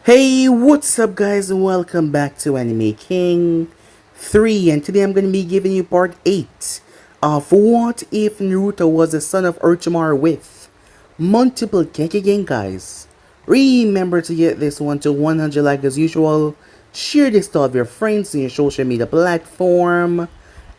Hey, what's up guys, and welcome back to Anime King 3, and today I'm going to be giving you part 8 of What If Naruto Was the Son of Orochimaru with multiple Kekkei Genkais. Remember to get this one to 100 like as usual, share this to all of your friends on your social media platform,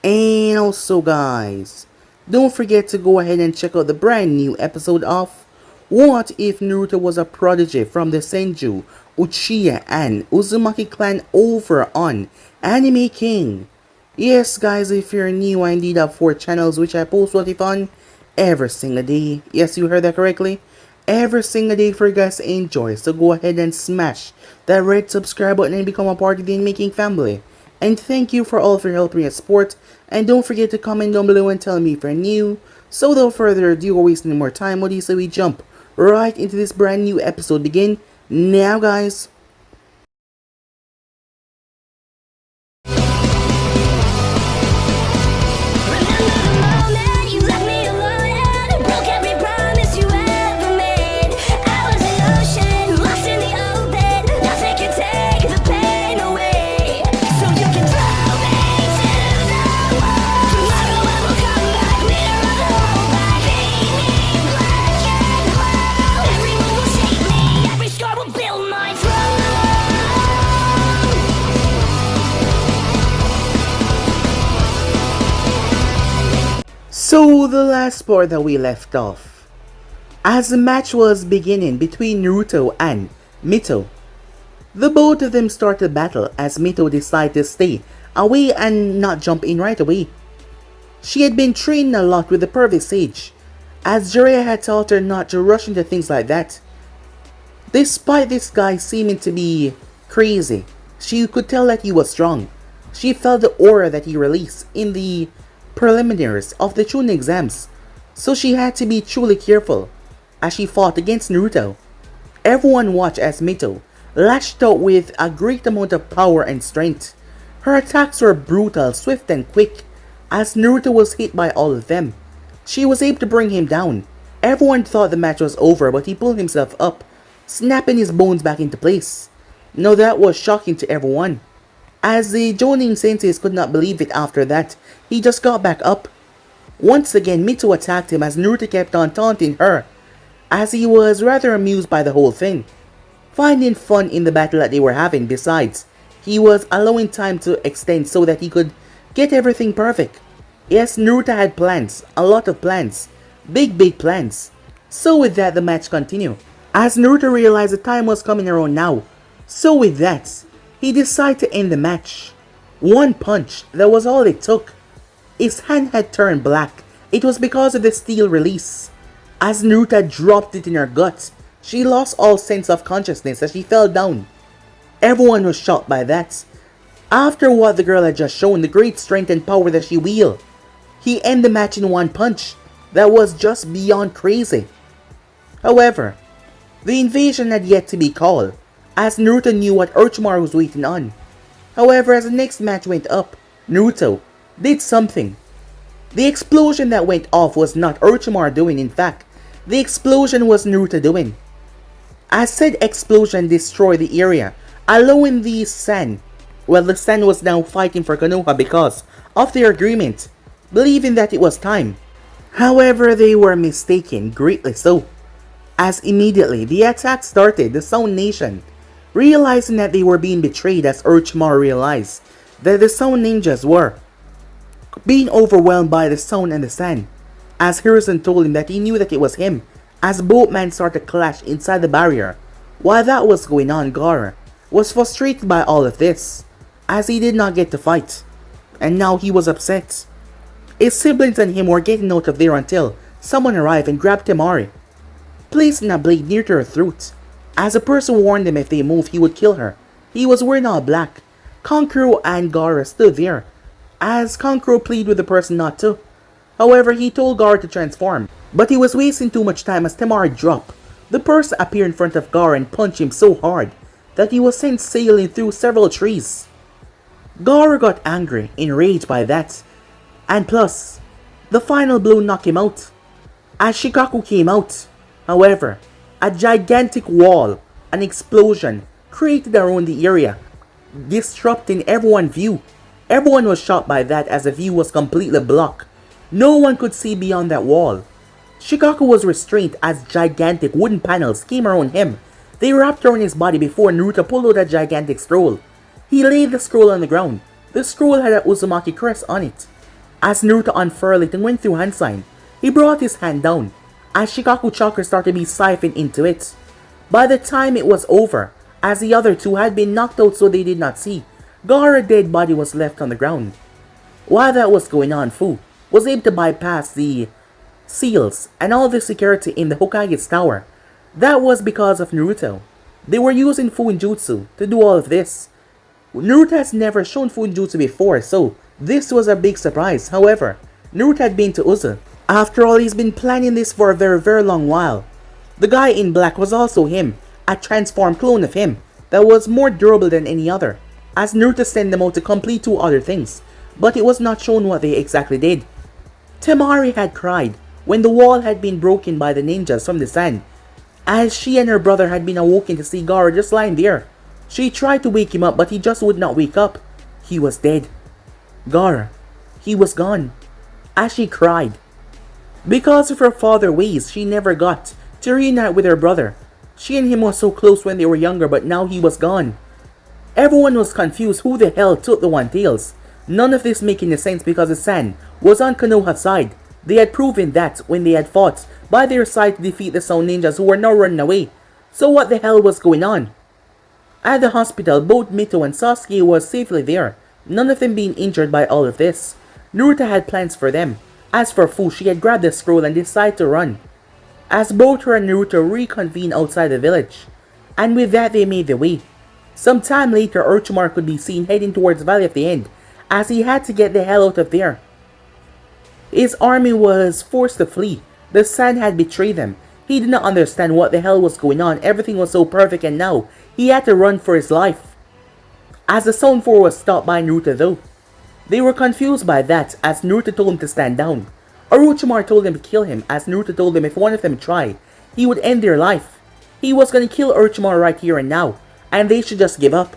and also guys, don't forget to go ahead and check out the brand new episode of What If Naruto Was a Prodigy from the Senju, Uchiha, and Uzumaki clan over on Anime King. Yes guys, if you're new, I indeed have 4 channels which I post What If on every single day. Yes, you heard that correctly. Every single day for you guys to enjoy. So go ahead and smash that red subscribe button and become a part of the Anime King family. And thank you for all of your help and your support. And don't forget to comment down below and tell me if you're new. So without further ado or wasting any more time, what do you say we jump right into this brand new episode? Begin now guys. So the last part that we left off, as the match was beginning between Naruto and Mito, the both of them started battle as Mito decided to stay away and not jump in right away. She had been trained a lot with the perfect sage, as Jiraiya had taught her not to rush into things like that. Despite this guy seeming to be crazy, she could tell that he was strong. She felt the aura that he released in the preliminaries of the Chunin exams, so she had to be truly careful as she fought against Naruto. Everyone watched as Mito lashed out with a great amount of power and strength. Her attacks were brutal, swift and quick. As Naruto was hit by all of them, she was able to bring him down. Everyone thought the match was over, but he pulled himself up, snapping his bones back into place. Now that was shocking to everyone, as the Jonin senseis could not believe it. After that, he just got back up. Once again, Mito attacked him as Naruto kept on taunting her, as he was rather amused by the whole thing, finding fun in the battle that they were having. Besides, he was allowing time to extend so that he could get everything perfect. Yes, Naruto had plans, a lot of plans, big plans. So with that, the match continued, as Naruto realized the time was coming around now. So with that, he decided to end the match. One punch, that was all it took. His hand had turned black. It was because of the steel release. As Naruto dropped it in her gut, she lost all sense of consciousness as she fell down. Everyone was shocked by that. After what the girl had just shown, the great strength and power that she wielded, he ended the match in one punch. That was just beyond crazy. However, the invasion had yet to be called, as Naruto knew what Orochimaru was waiting on. However, as the next match went up, Naruto did something. The explosion that went off was not Orochimaru doing. In fact, the explosion was Naruto doing. As said explosion destroyed the area, allowing the San, the San was now fighting for Konoha because of their agreement, believing that it was time. However, they were mistaken, greatly so, as immediately the attack started. The Sound Nation, realizing that they were being betrayed, as Orochimaru realized that the Sound Ninjas were being overwhelmed by the Sound and the Sand, as Hiruzen told him that he knew that it was him, as both men started to clash inside the barrier. While that was going on, Gaara was frustrated by all of this, as he did not get to fight, and now he was upset. His siblings and him were getting out of there until someone arrived and grabbed Temari, placing a blade near to her throat, as a person warned them if they moved he would kill her. He was wearing all black. Kankuro and Gaara stood there, as Kankuro pleaded with the person not to. However, he told Gaara to transform, but he was wasting too much time as Temari dropped. The person appeared in front of Gaara and punched him so hard that he was sent sailing through several trees. Gaara got angry, enraged by that, and plus, the final blow knocked him out, as Shikaku came out. However, a gigantic wall, an explosion, created around the area, disrupting everyone's view. Everyone was shocked by that as the view was completely blocked. No one could see beyond that wall. Shikaku was restrained as gigantic wooden panels came around him. They wrapped around his body before Naruto pulled out a gigantic scroll. He laid the scroll on the ground. The scroll had a Uzumaki crest on it. As Naruto unfurled it and went through hand sign, he brought his hand down, as Shikaku chakra started to be siphoned into it. By the time it was over, as the other two had been knocked out so they did not see, Gaara's dead body was left on the ground. While that was going on, Fu was able to bypass the seals and all the security in the Hokage's tower. That was because of Naruto. They were using Fuinjutsu to do all of this. Naruto has never shown Fuinjutsu before, so this was a big surprise. However, Naruto had been to Uzu. After all, he's been planning this for a very long while. The guy in black was also him, a transformed clone of him that was more durable than any other, as Naruto sent them out to complete two other things, but it was not shown what they exactly did. Temari had cried when the wall had been broken by the ninjas from the sand, as she and her brother had been awoken to see Gaara just lying there. She tried to wake him up, but he just would not wake up. He was dead. Gaara, he was gone. As she cried, because of her father's ways, she never got to reunite with her brother. She and him were so close when they were younger, but now he was gone. Everyone was confused who the hell took the One Tails. None of this making sense because the sand was on Konoha's side. They had proven that when they had fought by their side to defeat the Sound Ninjas who were now running away. So what the hell was going on? At the hospital, both Mito and Sasuke were safely there, none of them being injured by all of this. Naruto had plans for them. As for Fu, she had grabbed the scroll and decided to run, as both her and Naruto reconvened outside the village. And with that they made their way. Some time later, Orochimaru could be seen heading towards Valley of the End, as he had to get the hell out of there. His army was forced to flee. The sand had betrayed them. He did not understand what the hell was going on. Everything was so perfect and now he had to run for his life. As the Sound 4 was stopped by Naruto though. They were confused by that as Naruto told him to stand down. Orochimaru told them to kill him as Naruto told them if one of them tried, he would end their life. He was gonna kill Orochimaru right here and now, and they should just give up.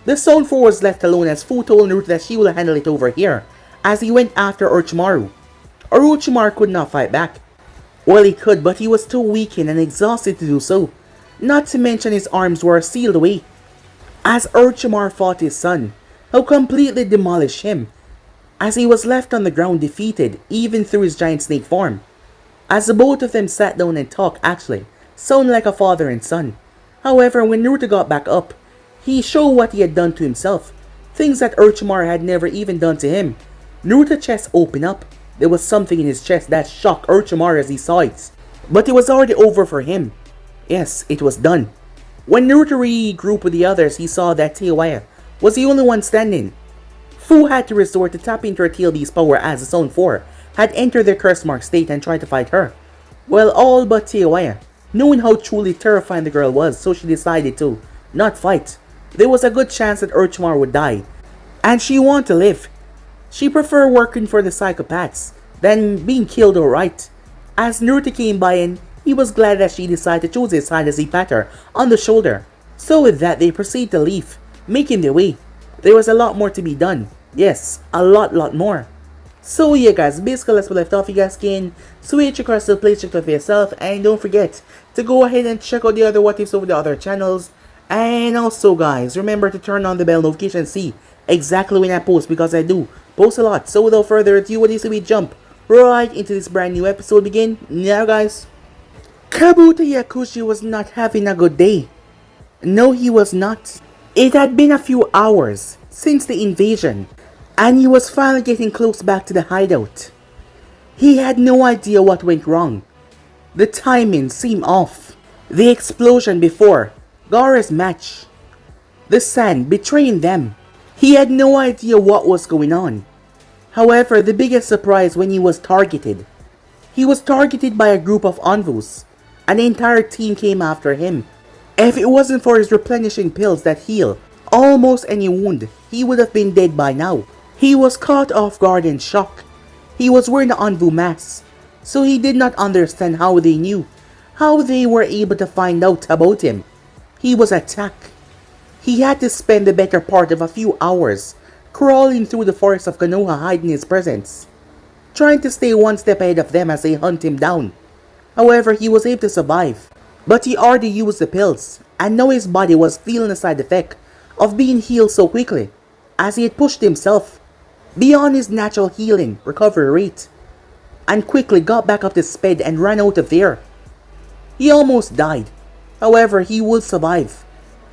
The Sound 4 was left alone as Fu told Naruto that she will handle it over here, as he went after Orochimaru. Orochimaru could not fight back. Well, he could, but he was too weakened and exhausted to do so. Not to mention his arms were sealed away. As Orochimaru fought his son, who completely demolished him, as he was left on the ground defeated, even through his giant snake form. As the both of them sat down and talked actually, sounded like a father and son. However, when Naruto got back up, he showed what he had done to himself, things that Orochimaru had never even done to him. Naruto's chest opened up. There was something in his chest that shocked Orochimaru as he saw it. But it was already over for him. Yes, it was done. When Naruto regrouped with the others, he saw that Teiwaya was the only one standing. Fu had to resort to tap into her TLD's power as the Sound 4 had entered their curse mark state and tried to fight her. Well, all but Teiwaya, knowing how truly terrifying the girl was, so she decided to not fight. There was a good chance that Orochimaru would die, and she wanted to live. She preferred working for the psychopaths than being killed outright. As Naruto came by and he was glad that she decided to choose his side as he pat her on the shoulder. So with that, they proceeded to leave, making their way. There was a lot more to be done. Yes, a lot more. So yeah guys, basically that's what I left off. You guys can switch across the place, check it out for yourself, and don't forget to go ahead and check out the other what ifs over the other channels. And also guys, remember to turn on the bell notification and see exactly when I post, because I do post a lot. So without further ado, what is it, we jump right into this brand new episode begin now guys. Kabuto Yakushi was not having a good day. No, he was not. It had been a few hours since the invasion, and he was finally getting close back to the hideout. He had no idea what went wrong. The timing seemed off. The explosion before Gaara's match. The sand betraying them. He had no idea what was going on. However, the biggest surprise when he was targeted. He was targeted by a group of envoys. An entire team came after him. If it wasn't for his replenishing pills that heal almost any wound, he would have been dead by now. He was caught off guard in shock. He was wearing an envoy mask, so he did not understand how they knew, how they were able to find out about him. He was attacked. He had to spend the better part of a few hours crawling through the forest of Konoha hiding his presence, trying to stay one step ahead of them as they hunt him down. However, he was able to survive, but he already used the pills, and now his body was feeling the side effect of being healed so quickly, as he had pushed himself beyond his natural healing recovery rate, and quickly got back up to speed and ran out of there. He almost died, however he would survive,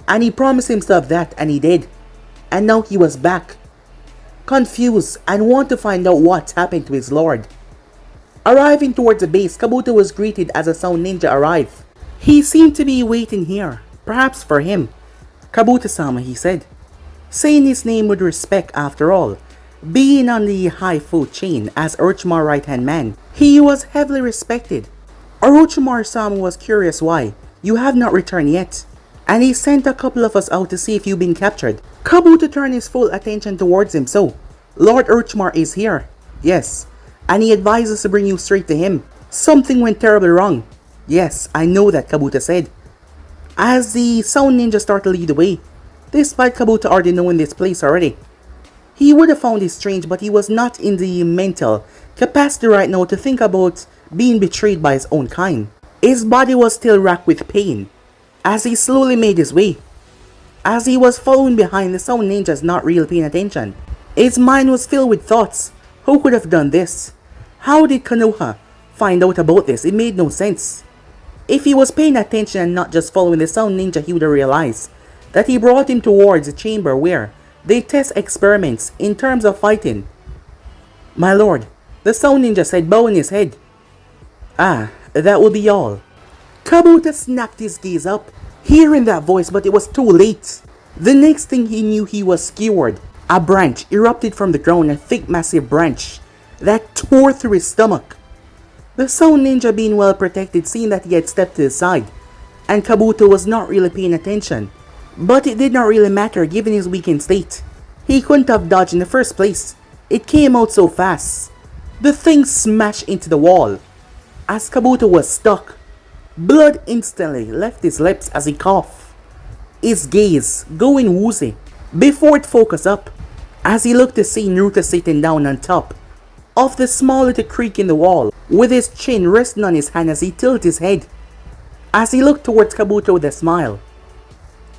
and he promised himself that, and he did, and now he was back, confused and want to find out what happened to his lord. Arriving towards the base, Kabuto was greeted as a sound ninja arrived. He seemed to be waiting here, perhaps for him. Kabuto-sama, he said, saying his name with respect after all. Being on the high food chain as Orochimaru's right-hand man, he was heavily respected. Orochimaru-sama was curious why you have not returned yet, and he sent a couple of us out to see if you've been captured. Kabuto turned his full attention towards him. So, Lord Orochimaru is here. Yes, and he advised us to bring you straight to him. Something went terribly wrong. Yes, I know that, Kabuto said, as the sound ninja started to lead the way, despite Kabuto already knowing this place already. He would have found it strange, but he was not in the mental capacity right now to think about being betrayed by his own kind. His body was still racked with pain as he slowly made his way. As he was following behind, the sound ninjas not really paying attention. His mind was filled with thoughts. Who could have done this? How did Konoha find out about this? It made no sense. If he was paying attention and not just following the sound ninja, he would have realized that he brought him towards the chamber where they test experiments in terms of fighting. My lord, the sound ninja said, bowing his head. Ah, that will be all. Kabuto snapped his gaze up, hearing that voice, but it was too late. The next thing he knew, he was skewered. A branch erupted from the ground, a thick massive branch that tore through his stomach. The sound ninja, being well protected, seeing that he had stepped to the side, and Kabuto was not really paying attention. But it did not really matter given his weakened state. He couldn't have dodged in the first place. It came out so fast. The thing smashed into the wall. As Kabuto was stuck, blood instantly left his lips as he coughed, his gaze going woozy before it focused up as he looked to see Naruto sitting down on top of the small little creak in the wall with his chin resting on his hand as he tilted his head as he looked towards Kabuto with a smile.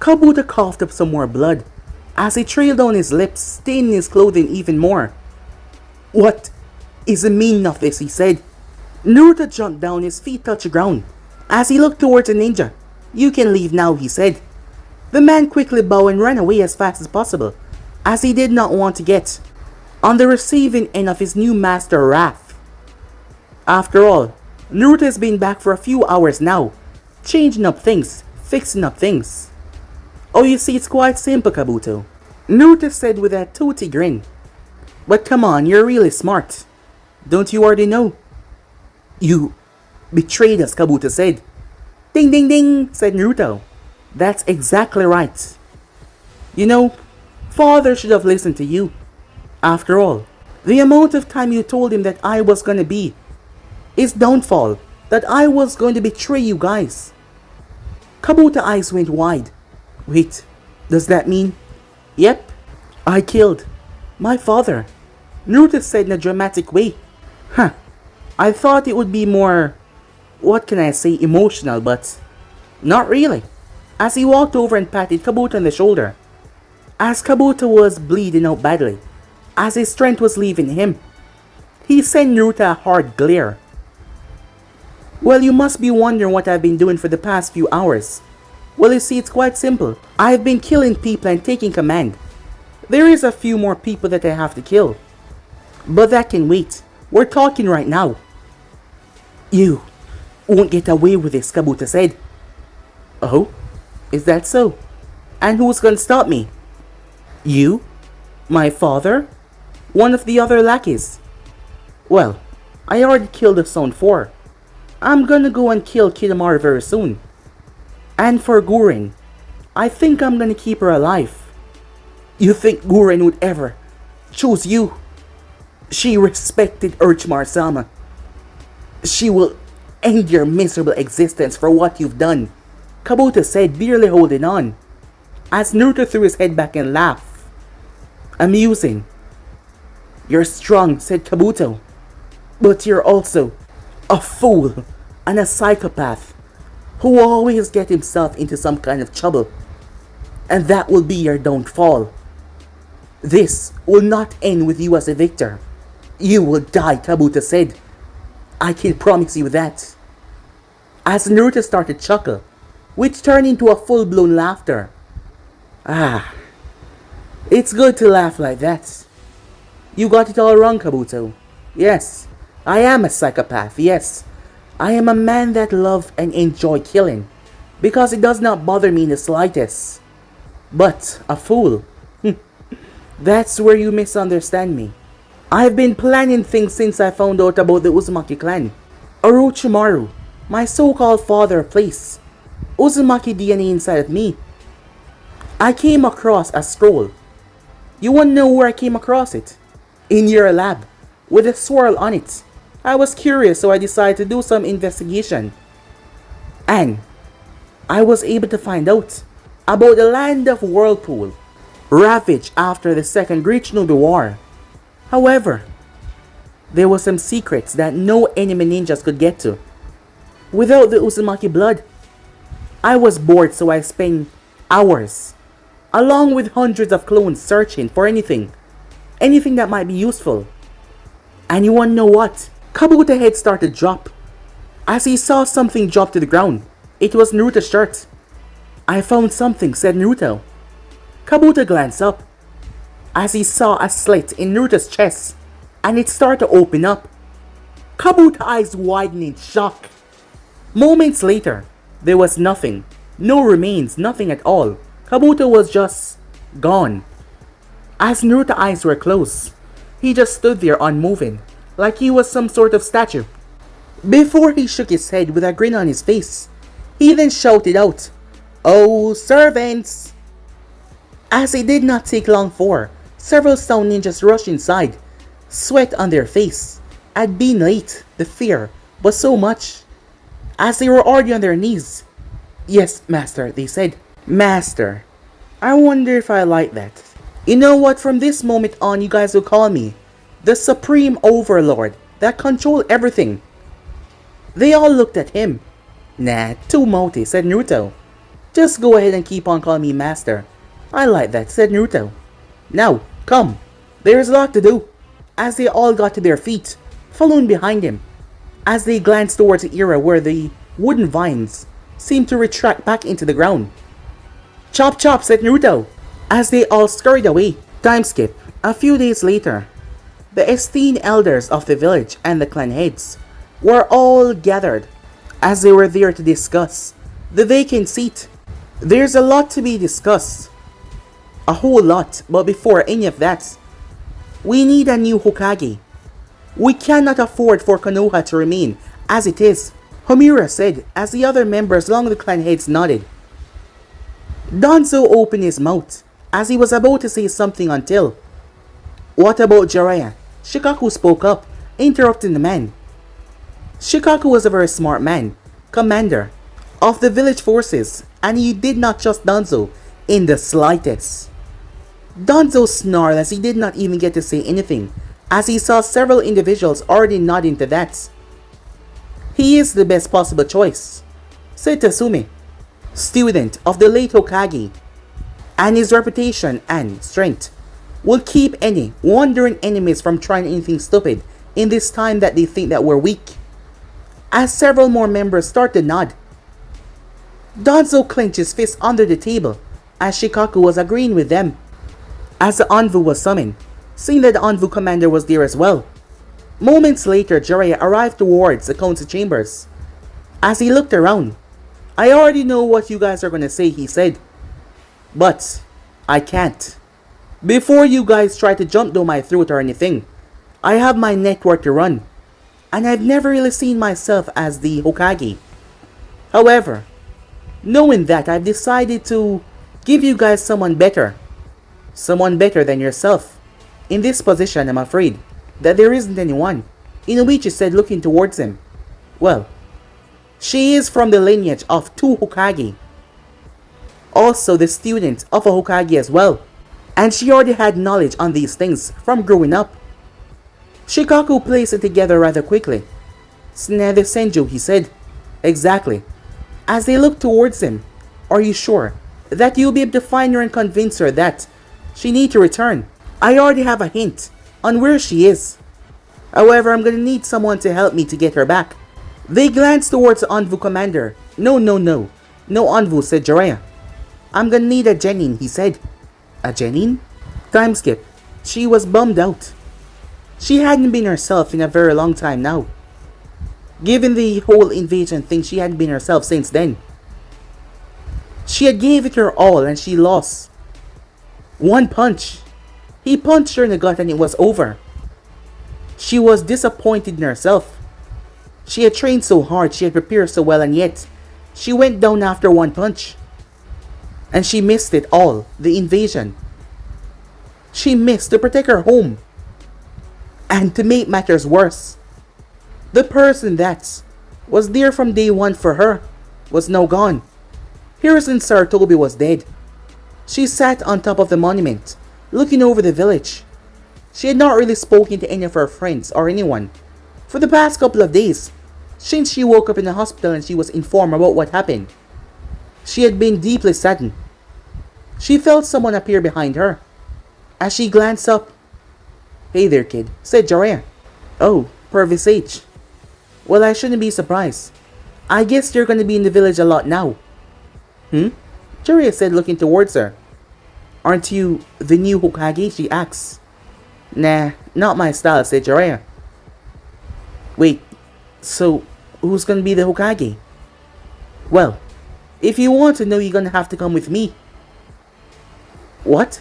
Kabuto coughed up some more blood as he trailed down his lips, staining his clothing even more. What is the meaning of this? He said. Naruto jumped down, his feet touched the ground as he looked towards the ninja. You can leave now, he said. The man quickly bowed and ran away as fast as possible, as he did not want to get on the receiving end of his new master's wrath. After all, Naruto has been back for a few hours now, changing up things, fixing up things. Oh, you see, it's quite simple, Kabuto, Naruto said with a toothy grin. But come on, you're really smart. Don't you already know? You betrayed us, Kabuto said. Ding ding ding, said Naruto. That's exactly right. You know, father should have listened to you. After all, the amount of time you told him that I was gonna be his downfall, that I was going to betray you guys. Kabuto's eyes went wide. Wait, does that mean? Yep, I killed my father, Naruto said in a dramatic way. Huh, I thought it would be more, what can I say, emotional, but not really. As he walked over and patted Kabuto on the shoulder, as Kabuto was bleeding out badly, as his strength was leaving him, he sent Naruto a hard glare. Well, you must be wondering what I've been doing for the past few hours. Well, you see, it's quite simple. I've been killing people and taking command. There is a few more people that I have to kill, but that can wait. We're talking right now. You won't get away with this, Kabuto said. Oh? Is that so? And who's gonna stop me? You? My father? One of the other lackeys? Well, I already killed the Zone 4. I'm gonna go and kill Kidomaru very soon. And for Guren, I think I'm gonna keep her alive. You think Guren would ever choose you? She respected Orochimaru-sama. She will end your miserable existence for what you've done, Kabuto said, barely holding on. as Naruto threw his head back and laughed. "Amusing. You're strong," said Kabuto. "But you're also a fool and a psychopath who always gets himself into some kind of trouble. And that will be your downfall. This will not end with you as a victor. You will die," Kabuto said. "I can promise you that." As Naruto started to chuckle, which turned into a full-blown laughter. "Ah, it's good to laugh like that. You got it all wrong, Kabuto. Yes, I am a psychopath. Yes, I am a man that loves and enjoy killing, because it does not bother me in the slightest. But a fool, that's where you misunderstand me. I've been planning things since I found out about the Uzumaki clan. Orochimaru, my so-called father, place Uzumaki DNA inside of me. I came across a scroll. You wanna know where I came across it? In your lab, with a swirl on it. I was curious, so I decided to do some investigation. And I was able to find out about the land of Whirlpool, ravaged after the Second Great Shinobi War. However, there were some secrets that no enemy ninjas could get to. Without the Uzumaki blood, I was bored, so I spent hours, along with hundreds of clones, searching for anything that might be useful. And you wanna know what? Kabuto's head started to drop as he saw something drop to the ground. It was Naruto's shirt. "I found something," said Naruto. Kabuto glanced up as he saw a slit in Naruto's chest, and it started to open up. Kabuto's eyes widened in shock. Moments later, there was nothing. No remains, nothing at all. Kabuto was just gone. As Naruto's eyes were closed, he just stood there unmoving, like he was some sort of statue. Before he shook his head with a grin on his face, he then shouted out, "Oh, servants!" As it did not take long for several stone ninjas rushed inside, sweat on their face. At being late, the fear was so much, as they were already on their knees. "Yes, master," they said. "Master, I wonder if I like that. You know what, from this moment on you guys will call me the Supreme Overlord that control everything." They all looked at him. "Nah, too mouthy," said Naruto. "Just go ahead and keep on calling me master. I like that," said Naruto. "Now, come. There is a lot to do." As they all got to their feet, following behind him, as they glanced towards the area where the wooden vines seemed to retract back into the ground. "Chop chop," said Naruto, as they all scurried away. Time skip. A few days later, the esteemed elders of the village and the clan heads were all gathered, as they were there to discuss the vacant seat. There's a lot to be discussed. A whole lot, but before any of that, we need a new Hokage. We cannot afford for Konoha to remain as it is, Homura said, as the other members along the clan heads nodded. Danzo opened his mouth as he was about to say something until, "What about Jiraiya?" Shikaku spoke up, interrupting the man. Shikaku was a very smart man, commander of the village forces, and he did not trust Danzo in the slightest. Danzo snarled as he did not even get to say anything, as he saw several individuals already nodding to that. "He is the best possible choice," said Tasumi, student of the late Hokage, and his reputation and strength will keep any wandering enemies from trying anything stupid in this time that they think that we're weak. As several more members started to nod, Danzo clenched his fist under the table as Shikaku was agreeing with them. As the Anvu was summoned, seeing that the Anvu commander was there as well. Moments later, Jiraiya arrived towards the council chambers. As he looked around, "I already know what you guys are going to say," he said. "But I can't. Before you guys try to jump down my throat or anything, I have my network to run, and I've never really seen myself as the Hokage. However, knowing that, I've decided to give you guys someone better than yourself. In this position, I'm afraid that there isn't anyone," Inoichi said, looking towards him. "Well, she is from the lineage of two Hokage." also the student of a Hokage as well, and she already had knowledge on these things from growing up. Shikaku placed it together rather quickly. Tsunade Senju, he said. Exactly. As they looked towards him, are you sure that you'll be able to find her and convince her that she needs to return? I already have a hint on where she is. However, I'm gonna need someone to help me to get her back. They glanced towards the Anvu commander. No Anvu, said Jiraiya. I'm gonna need a genin, he said. A genin? Time skip. She was bummed out. She hadn't been herself in a very long time now. Given the whole invasion thing, she hadn't been herself since then. She had gave it her all and she lost. One punch. He punched her in the gut and it was over. She was disappointed in herself. She had trained so hard, she had prepared so well, and yet she went down after one punch. And she missed it all, the invasion. She missed to protect her home. And to make matters worse, the person that was there from day one for her was now gone. Hiruzen Sarutobi was dead. She sat on top of the monument, looking over the village. She had not really spoken to any of her friends or anyone for the past couple of days, since she woke up in the hospital and she was informed about what happened. She had been deeply saddened. She felt someone appear behind her. As she glanced up, "Hey there, kid," said Jiraiya. "Oh, Purvis H. Well, I shouldn't be surprised. I guess you're gonna be in the village a lot now." Jiraiya said, looking towards her. "Aren't you the new Hokage?" she asked. "Nah, not my style," said Jiraiya. "Wait, so who's gonna be the Hokage?" "Well, if you want to know, you're gonna have to come with me." "What?"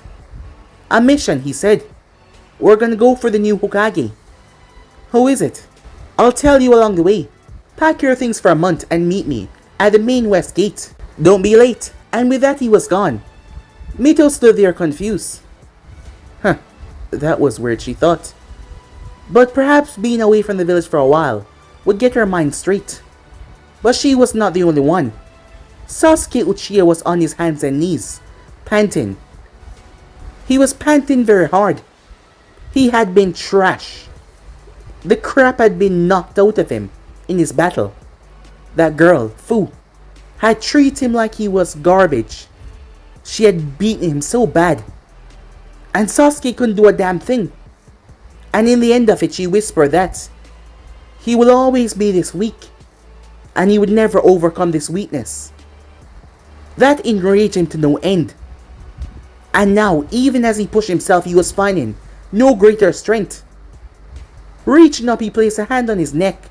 "A mission," he said. "We're gonna go for the new Hokage." "Who is it?" "I'll tell you along the way. Pack your things for a month and meet me at the main west gate. Don't be late." And with that he was gone. Mito stood there confused. That was weird, she thought. But perhaps being away from the village for a while would get her mind straight. But she was not the only one. Sasuke Uchiha was on his hands and knees, panting. He was panting very hard. He had been trash. The crap had been knocked out of him in his battle. That girl, Fu, had treated him like he was garbage. She had beaten him so bad. And Sasuke couldn't do a damn thing. And in the end of it, she whispered that he will always be this weak, and he would never overcome this weakness. That enraged him to no end. And now, even as he pushed himself, he was finding no greater strength. Reaching up, he placed a hand on his neck,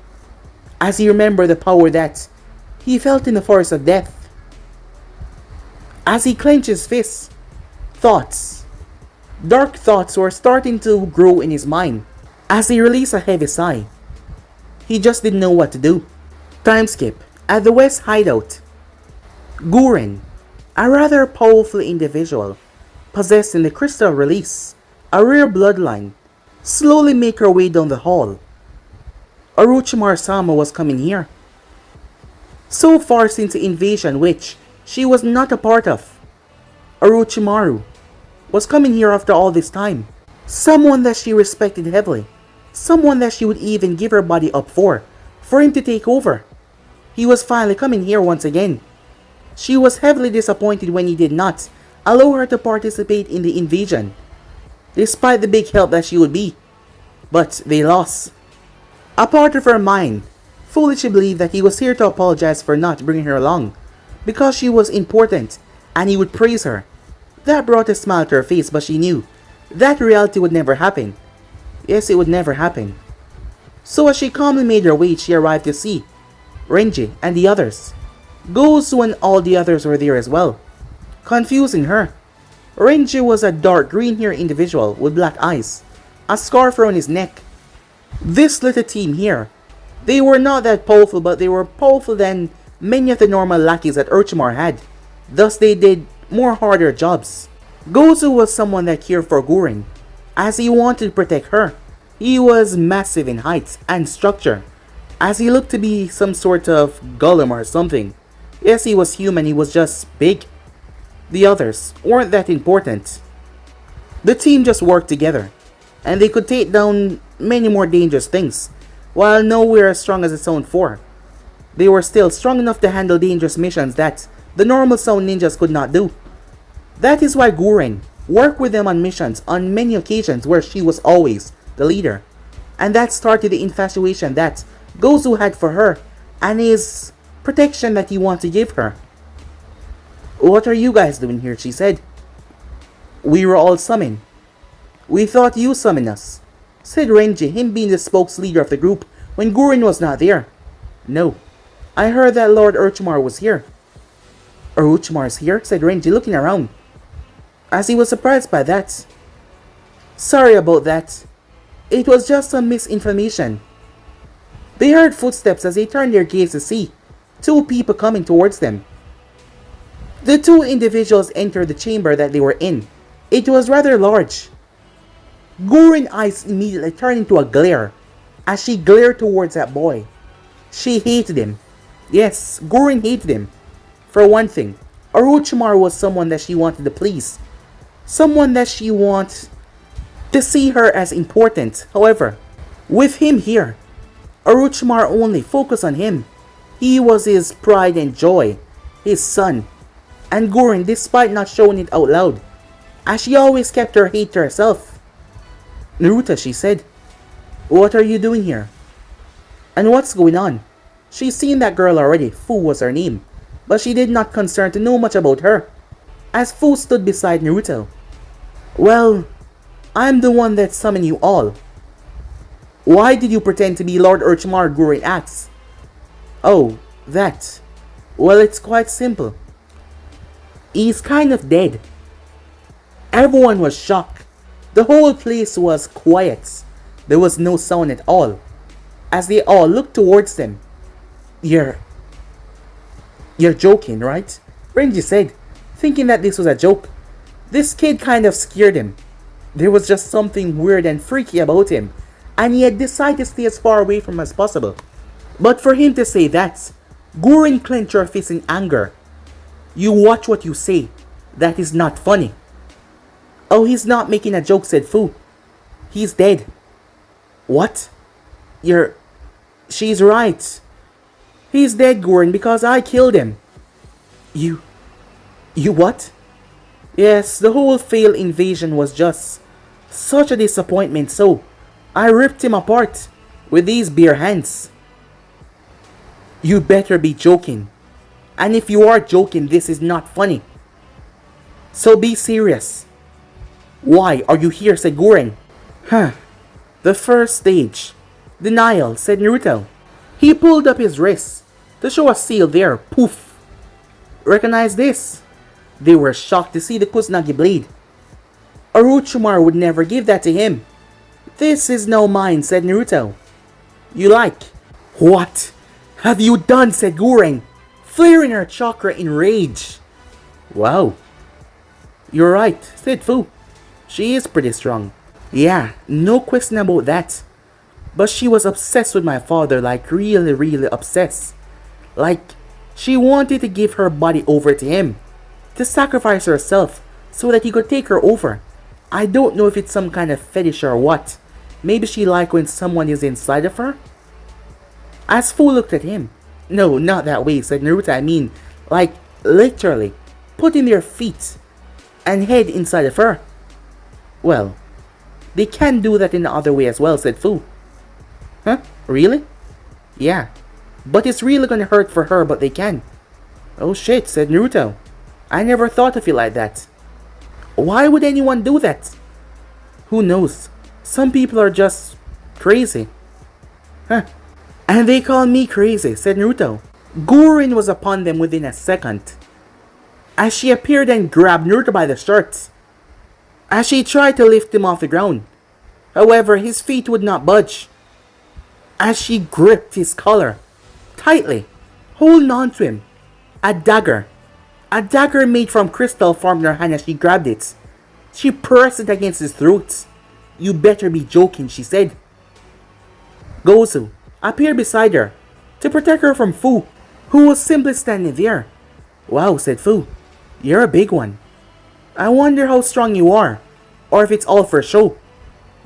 as he remembered the power that he felt in the forest of death. As he clenched his fists, dark thoughts were starting to grow in his mind. As he released a heavy sigh, he just didn't know what to do. Time skip. At the West hideout, Guren, a rather powerful individual, possessing the crystal release, a rare bloodline, slowly make her way down the hall. Orochimaru-sama was coming here. So far since the invasion, which she was not a part of, Orochimaru was coming here after all this time. Someone that she respected heavily. Someone that she would even give her body up for him to take over. He was finally coming here once again. She was heavily disappointed when he did not allow her to participate in the invasion, despite the big help that she would be. But they lost. A part of her mind foolishly believed that he was here to apologize for not bringing her along, because she was important and he would praise her. That brought a smile to her face, but she knew that reality would never happen. Yes, it would never happen. So as she calmly made her way, she arrived to see Renji and the others. Gozu and all the others were there as well, confusing her. Renji was a dark green-haired individual with black eyes, a scarf around his neck. This little team here, they were not that powerful, but they were powerful than many of the normal lackeys that Orochimaru had. Thus they did more harder jobs. Gozu was someone that cared for Guren, as he wanted to protect her. He was massive in height and structure, as he looked to be some sort of golem or something. Yes, he was human, he was just big. The others weren't that important. The team just worked together, and they could take down many more dangerous things, while nowhere as strong as the Sound 4. They were still strong enough to handle dangerous missions that the normal Sound ninjas could not do. That is why Guren worked with them on missions on many occasions where she was always the leader. And that started the infatuation that Gozu had for her and his protection that he wanted to give her. "What are you guys doing here?" she said. "We were all summoned." "We thought you summoned us," said Renji, him being the spokesleader of the group when Guren was not there. "No, I heard that Lord Orochimaru was here." "Orochimaru's here?" said Renji, looking around, as he was surprised by that. "Sorry about that. It was just some misinformation." They heard footsteps as they turned their gaze to see two people coming towards them. The two individuals entered the chamber that they were in. It was rather large. Guren's eyes immediately turned into a glare as she glared towards that boy. She hated him. Yes, Guren hated him. For one thing, Orochimaru was someone that she wanted to please. Someone that she wanted to see her as important. However, with him here, Orochimaru only focused on him. He was his pride and joy, his son. And Guren, despite not showing it out loud, as she always kept her hate to herself. "Naruto," she said, "what are you doing here? And what's going on?" She's seen that girl already. Fu was her name, but she did not concern to know much about her, as Fu stood beside Naruto. "Well, I'm the one that summoned you all." "Why did you pretend to be Lord Orochimaru?" Guren asks. "Oh, that. Well, it's quite simple. He's kind of dead." Everyone was shocked. The whole place was quiet. There was no sound at all, as they all looked towards them. You're joking, right?" Renji said, thinking that this was a joke. This kid kind of scared him. There was just something weird and freaky about him, and he had decided to stay as far away from him as possible. But for him to say that, Guren clenched her fist in anger. "You watch what you say. That is not funny." "Oh, he's not making a joke," said Fu. "He's dead." "What? She's right. He's dead, Guren, because I killed him." You what?" "Yes, the whole failed invasion was just such a disappointment, so I ripped him apart with these bare hands." "You better be joking. And if you are joking, this is not funny. So be serious." "Why are you here?" said Guren. "The first stage. Denial," said Naruto. He pulled up his wrist to show a seal there. Poof. "Recognize this?" They were shocked to see the Kusanagi blade. Orochimaru would never give that to him. "This is now mine," said Naruto. "You like?" "What have you done?" said Guren, flaring her chakra in rage. "Wow. You're right," said Fu. "She is pretty strong." "Yeah, no question about that. But she was obsessed with my father, like really, really obsessed. Like, she wanted to give her body over to him, to sacrifice herself so that he could take her over. I don't know if it's some kind of fetish or what. Maybe she liked when someone is inside of her?" As Fu looked at him, "No, not that way," said Naruto. "I mean, like, literally, putting their feet and head inside of her." "Well, they can do that in the other way as well," said Fu. "Huh? Really?" "Yeah, but it's really gonna hurt for her, but they can." "Oh shit," said Naruto. "I never thought of it like that." "Why would anyone do that?" "Who knows? Some people are just crazy." "Huh. And they call me crazy," said Naruto. Guren was upon them within a second, as she appeared and grabbed Naruto by the shirt, as she tried to lift him off the ground. However, his feet would not budge, as she gripped his collar tightly, holding on to him. A dagger made from crystal formed in her hand as she grabbed it. She pressed it against his throat. "You better be joking," she said. Gozu appeared beside her to protect her from Fu, who was simply standing there. "Wow," said Fu. "You're a big one." I wonder how strong you are, or if it's all for show.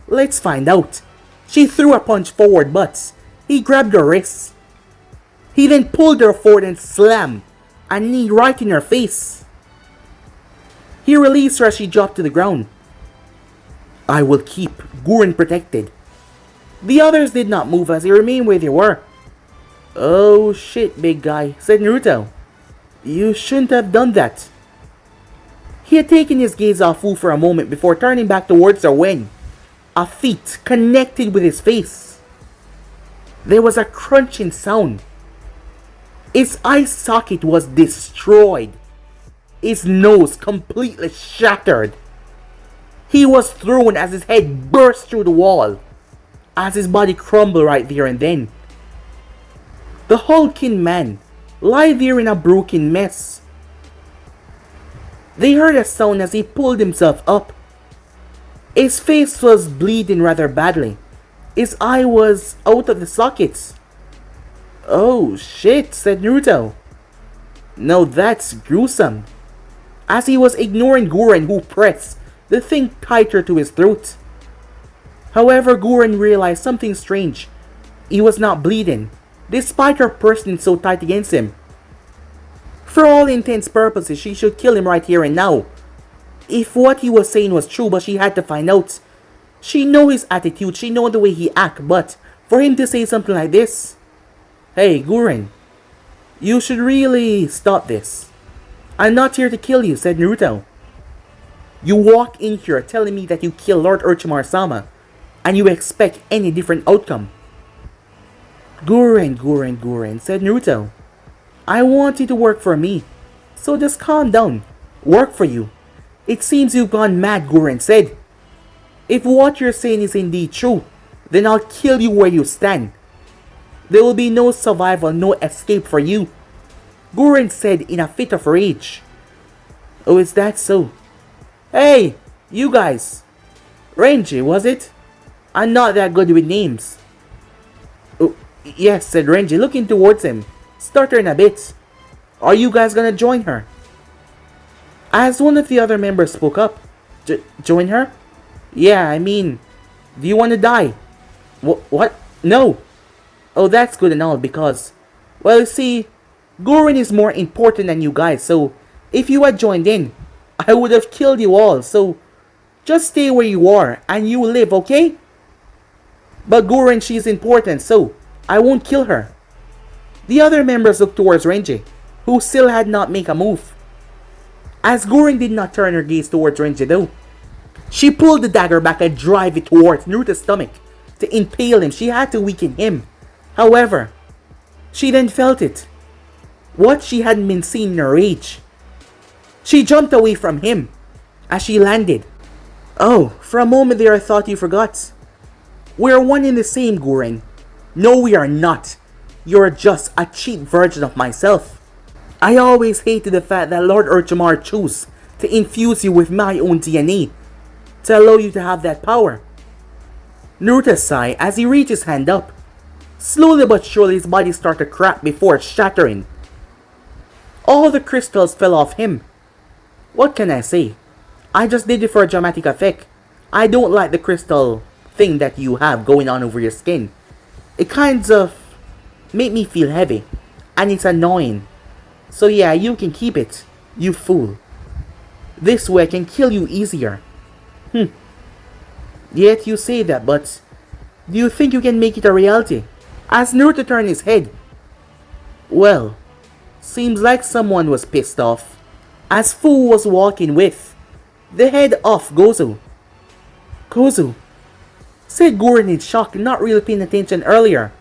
Let's find out. She threw a punch forward, but he grabbed her wrists. He then pulled her forward and slammed a knee right in her face. He released her as she dropped to the ground. I will keep Guren protected. The others did not move as they remained where they were. Oh shit, big guy, said Naruto. You shouldn't have done that. He had taken his gaze off Fu for a moment before turning back towards her when a feet connected with his face. There was a crunching sound. His eye socket was destroyed. His nose completely shattered. He was thrown as his head burst through the wall, as his body crumbled right there and then. The hulking man lay there in a broken mess. They heard a sound as he pulled himself up. His face was bleeding rather badly. His eye was out of the sockets. Oh shit, said Naruto. No, that's gruesome. As he was ignoring Guren, who pressed the thing tighter to his throat. However, Guren realized something strange. He was not bleeding, despite her pressing so tight against him. For all intents purposes, she should kill him right here and now. If what he was saying was true, but she had to find out. She know his attitude, she know the way he act, but for him to say something like this. Hey, Guren, you should really stop this. I'm not here to kill you, said Naruto. You walk in here telling me that you killed Lord Orochimaru-sama, and you expect any different outcome. Guren, said Naruto. I want you to work for me, so just calm down. Work for you. It seems you've gone mad, Guren said. If what you're saying is indeed true, then I'll kill you where you stand. There will be no survival, no escape for you, Guren said in a fit of rage. Oh, is that so? Hey, you guys. Renji, was it? I'm not that good with names. Oh, yes, said Renji, looking towards him, stuttering a bit. Are you guys gonna join her? As one of the other members spoke up. Join her? Yeah, I mean, do you want to die? What? No. Oh, that's good and all because, well, you see, Guren is more important than you guys, so if you had joined in, I would have killed you all, so just stay where you are and you will live, okay? But Guren, she's important, so I won't kill her. The other members looked towards Renji, who still had not made a move. As Guren did not turn her gaze towards Renji though, she pulled the dagger back and drive it towards Naruto's stomach to impale him. She had to weaken him. However, she then felt it. What she hadn't been seeing in her rage. She jumped away from him as she landed. Oh, for a moment there I thought you forgot. We're one and the same, Guren. No, we are not. You're just a cheap version of myself. I always hated the fact that Lord Orochimaru chose to infuse you with my own DNA to allow you to have that power. Naruto sighed as he reached his hand up. Slowly but surely his body started to crack before shattering. All the crystals fell off him. What can I say? I just did it for a dramatic effect. I don't like the crystal thing that you have going on over your skin. It kind of made me feel heavy. And it's annoying. So yeah, you can keep it, you fool. This way I can kill you easier. Yet you say that, but do you think you can make it a reality? As Naruto turned his head. Well, seems like someone was pissed off. As Fu was walking with the head of Gozu. Gozu, said Guren in shock, not really paying attention earlier.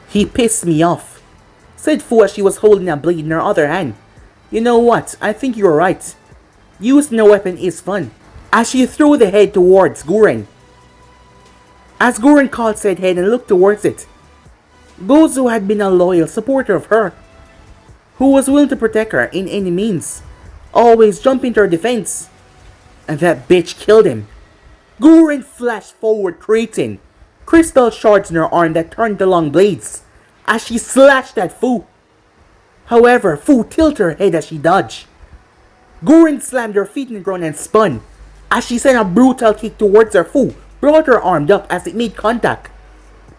He pissed me off, said Fu as she was holding a blade in her other hand. You know what, I think you're right. Using a weapon is fun. As she threw the head towards Guren. As Guren caught said head and looked towards it, Gozu had been a loyal supporter of her, who was willing to protect her in any means, always jumping to her defense. And that bitch killed him. Guren flashed forward, creating crystal shards in her arm that turned to long blades as she slashed at Fu. However, Fu tilted her head as she dodged. Guren slammed her feet in the ground and spun. As she sent a brutal kick towards her, Fu brought her arm up as it made contact,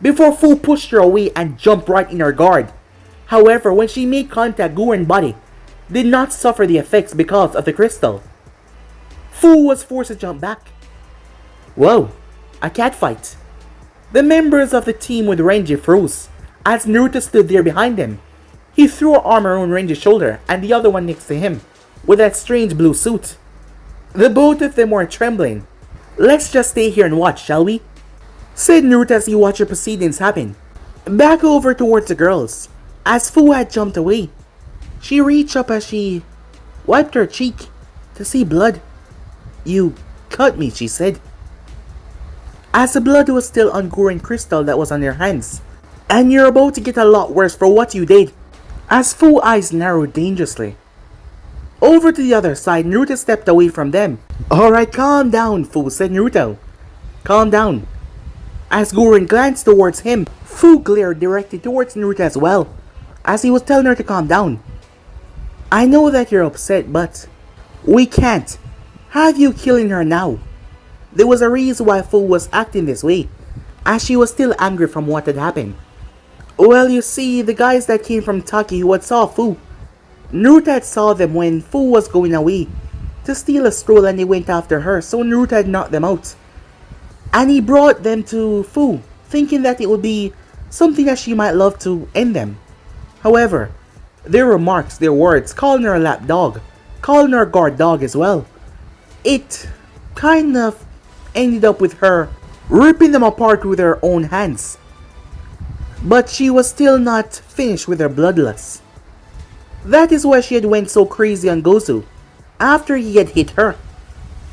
before Fu pushed her away and jumped right in her guard. However, when she made contact, Guren's body did not suffer the effects because of the crystal. Fu was forced to jump back. Whoa, a catfight. The members of the team with Renji froze as Naruto stood there behind him. He threw an arm around Renji's shoulder and the other one next to him with that strange blue suit. The both of them were trembling. Let's just stay here and watch, shall we? Said Naruto as he watched the proceedings happen. Back over towards the girls, as Fu had jumped away. She reached up as she wiped her cheek to see blood. You cut me, she said, as the blood was still on Guren crystal that was on her hands. And you're about to get a lot worse for what you did. As Fu's eyes narrowed dangerously. Over to the other side, Naruto stepped away from them. Alright, calm down, Fu, said Naruto. Calm down. As Guren glanced towards him, Fu glared directly towards Naruto as well, as he was telling her to calm down. I know that you're upset, but we can't have you killing her now. There was a reason why Fu was acting this way, as she was still angry from what had happened. Well, you see, the guys that came from Taki who had saw Fu, Naruto had saw them when Fu was going away to steal a scroll and they went after her, so Naruto had knocked them out. And he brought them to Fu, thinking that it would be something that she might love to end them. However, their remarks, their words, calling her a lap dog, calling her a guard dog as well, it kind of ended up with her ripping them apart with her own hands. But she was still not finished with her bloodlust. That is why she had went so crazy on Gozu after he had hit her.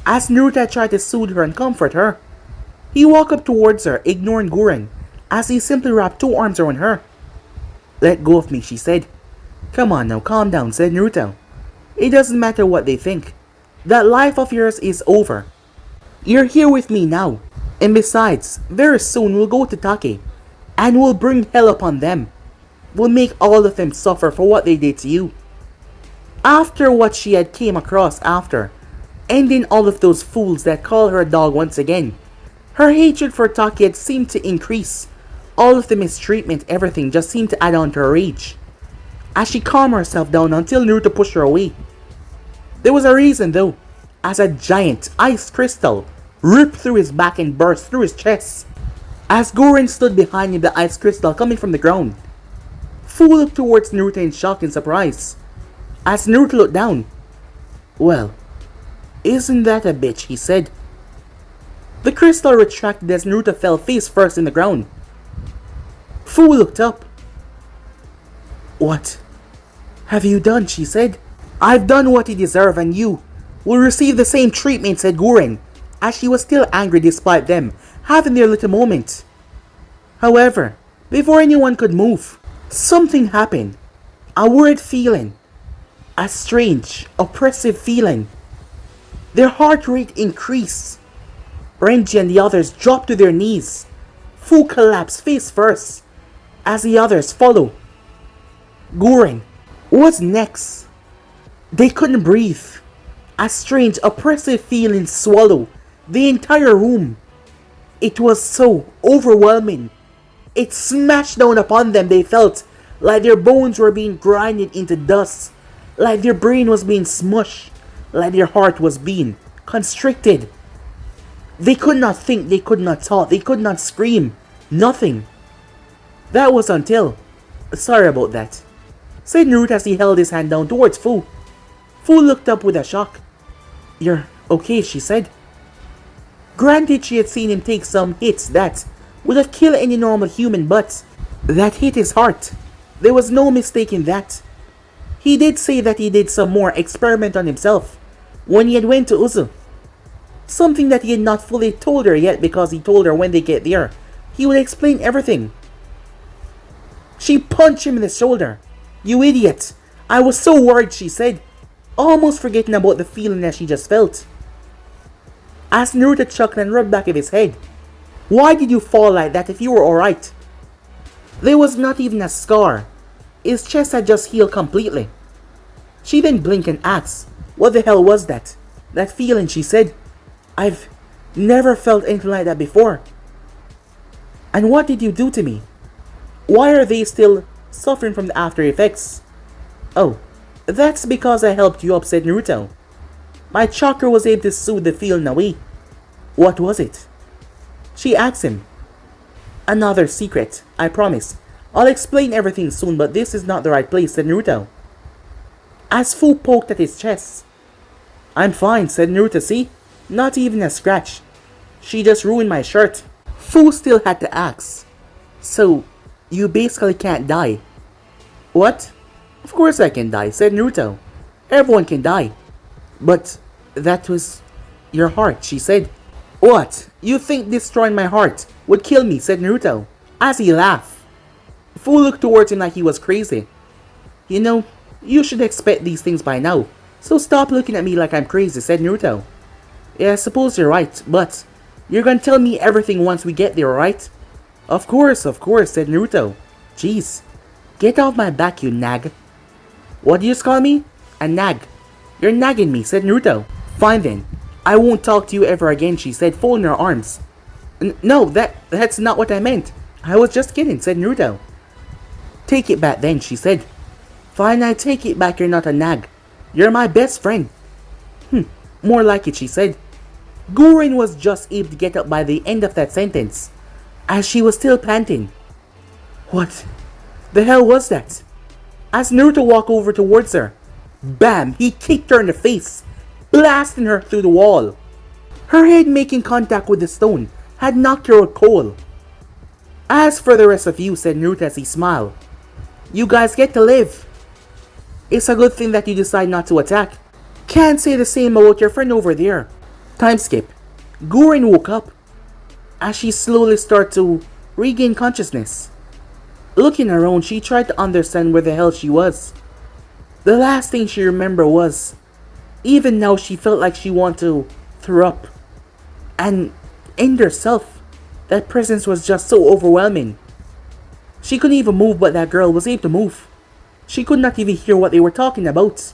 As Naruto tried to soothe her and comfort her, he walked up towards her, ignoring Guren, as he simply wrapped two arms around her. Let go of me, she said. Come on now, calm down, said Naruto. It doesn't matter what they think. That life of yours is over. You're here with me now. And besides, very soon we'll go to Take, and we'll bring hell upon them. We'll make all of them suffer for what they did to you. After what she had came across after, ending all of those fools that call her a dog once again, her hatred for Take had seemed to increase. All of the mistreatment, everything just seemed to add on to her rage. As she calmed herself down until Naruto pushed her away. There was a reason though, as a giant ice crystal ripped through his back and burst through his chest. As Guren stood behind him, the ice crystal coming from the ground. Fu looked towards Naruto in shock and surprise. As Naruto looked down. Well, isn't that a bitch, he said. The crystal retracted as Naruto fell face first in the ground. Fu looked up. What have you done, she said. I've done what you deserve and you will receive the same treatment, said Guren, as she was still angry despite them having their little moment. However, before anyone could move, something happened. A weird feeling. A strange, oppressive feeling. Their heart rate increased. Renji and the others dropped to their knees. Fu collapsed face first, as the others followed. Guren was next. They couldn't breathe. A strange, oppressive feeling swallowed the entire room. It was so overwhelming. It smashed down upon them. They felt like their bones were being grinded into dust, like their brain was being smushed, like their heart was being constricted. They could not think, they could not talk, they could not scream, nothing. That was until... Sorry about that, said Naruto as he held his hand down towards Fu. Fu looked up with a shock. You're okay, she said. Granted, she had seen him take some hits that would have killed any normal human, but that hit his heart. There was no mistake in that. He did say that he did some more experiment on himself when he had went to Uzu. Something that he had not fully told her yet, because he told her when they get there, he would explain everything. She punched him in the shoulder. You idiot! I was so worried, she said, almost forgetting about the feeling that she just felt. As Naruto chuckled and rubbed back of his head. Why did you fall like that if you were alright? There was not even a scar. His chest had just healed completely. She then blinked and asked, What the hell was that? That feeling, she said. I've never felt anything like that before. And what did you do to me? Why are they still suffering from the after effects? Oh, that's because I helped you up, said Naruto. My chakra was able to soothe the feeling away. What was it? She asked him. Another secret, I promise. I'll explain everything soon, but this is not the right place, said Naruto. As Fu poked at his chest. I'm fine, said Naruto, see? Not even a scratch. She just ruined my shirt. Fu still had to ask. So, you basically can't die. What? Of course I can die, said Naruto. Everyone can die. But that was your heart, she said. What? You think destroying my heart would kill me, said Naruto, as he laughed. Fu looked towards him like he was crazy. You know, you should expect these things by now, so stop looking at me like I'm crazy, said Naruto. Yeah, I suppose you're right, but you're gonna tell me everything once we get there, right? Of course, said Naruto. Jeez, get off my back, you nag. What do you call me? A nag. You're nagging me, said Naruto. Fine then, I won't talk to you ever again, she said, folding her arms. No, that's not what I meant. I was just kidding, said Naruto. Take it back then, she said. Fine, I take it back, you're not a nag. You're my best friend. More like it, she said. Guren was just able to get up by the end of that sentence, as she was still panting. What the hell was that? As Naruto walked over towards her, bam, he kicked her in the face, blasting her through the wall. Her head making contact with the stone had knocked her out cold. As for the rest of you, said Naruto as he smiled, you guys get to live. It's a good thing that you decide not to attack. Can't say the same about your friend over there. Time skip. Guren woke up as she slowly started to regain consciousness. Looking around, she tried to understand where the hell she was. The last thing she remembered was, even now she felt like she wanted to throw up. And in herself, that presence was just so overwhelming. She couldn't even move, but that girl was able to move. She could not even hear what they were talking about.